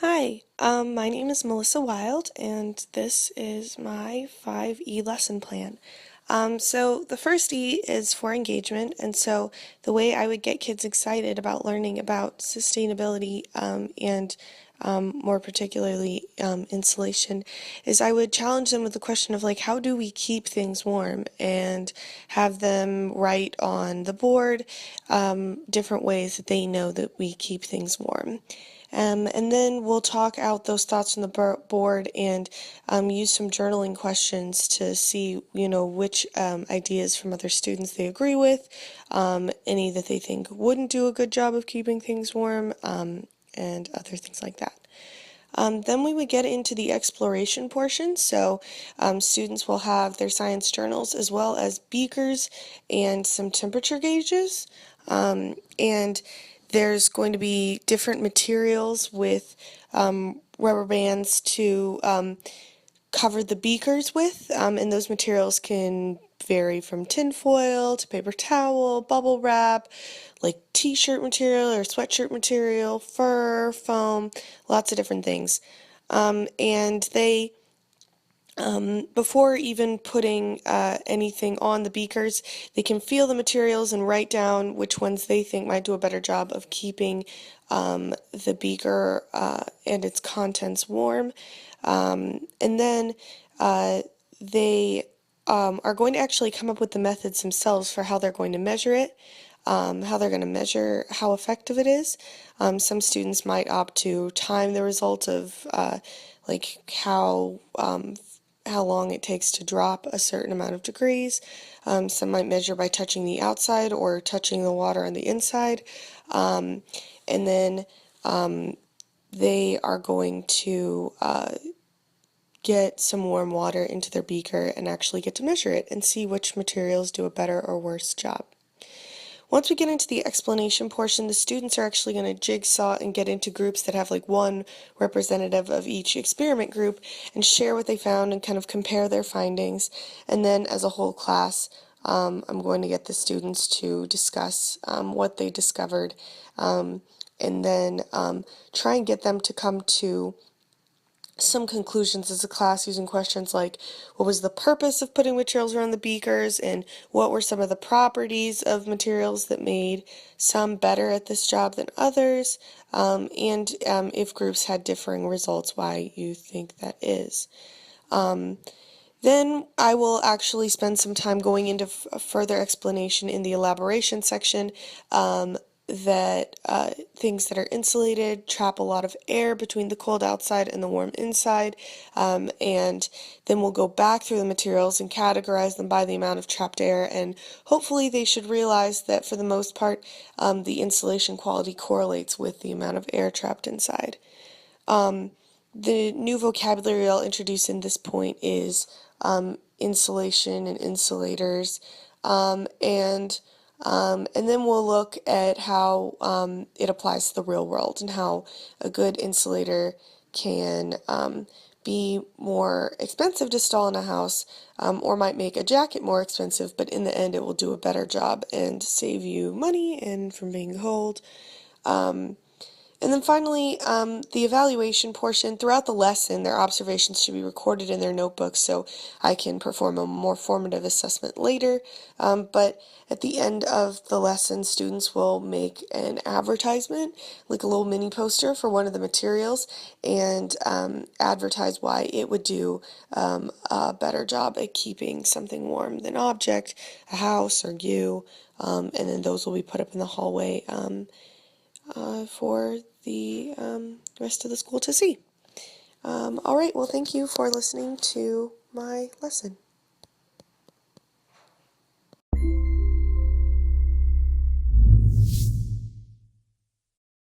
Hi, my name is Melissa Wild, and this is my 5E lesson plan. So the first E is for engagement, and so the way I would get kids excited about learning about sustainability and more particularly insulation is I would challenge them with the question of like, how do we keep things warm, and have them write on the board different ways that they know that we keep things warm. And then we'll talk out those thoughts on the board and use some journaling questions to see, which ideas from other students they agree with, any that they think wouldn't do a good job of keeping things warm, and other things like that. Then we would get into the exploration portion. So students will have their science journals as well as beakers and some temperature gauges. And there's going to be different materials with rubber bands to cover the beakers with, and those materials can vary from tin foil to paper towel, bubble wrap, like t-shirt material or sweatshirt material, fur, foam, lots of different things. And they before even putting anything on the beakers, they can feel the materials and write down which ones they think might do a better job of keeping the beaker and its contents warm. And then they are going to actually come up with the methods themselves for how they're going to measure it, how they're going to measure how effective it is. Some students might opt to time the result of like how long it takes to drop a certain amount of degrees. Some might measure by touching the outside or touching the water on the inside. And then they are going to get some warm water into their beaker and actually get to measure it and see which materials do a better or worse job. Once we get into the explanation portion, the students are actually going to jigsaw and get into groups that have like one representative of each experiment group and share what they found and kind of compare their findings. And then as a whole class, I'm going to get the students to discuss what they discovered, and then try and get them to come to some conclusions as a class using questions like what was the purpose of putting materials around the beakers, and what were some of the properties of materials that made some better at this job than others, and if groups had differing results, why you think that is. Then I will actually spend some time going into further explanation in the elaboration section, that things that are insulated trap a lot of air between the cold outside and the warm inside, and then we'll go back through the materials and categorize them by the amount of trapped air, and hopefully they should realize that for the most part the insulation quality correlates with the amount of air trapped inside. The new vocabulary I'll introduce in this point is insulation and insulators, and then we'll look at how it applies to the real world and how a good insulator can be more expensive to install in a house, or might make a jacket more expensive, but in the end it will do a better job and save you money and from being cold. And then finally, the evaluation portion. Throughout the lesson, their observations should be recorded in their notebooks so I can perform a more formative assessment later. But at the end of the lesson, students will make an advertisement, like a little mini poster for one of the materials, and advertise why it would do a better job at keeping something warm than object, a house, or you. And then those will be put up in the hallway for the rest of the school to see. All right, well, thank you for listening to my lesson.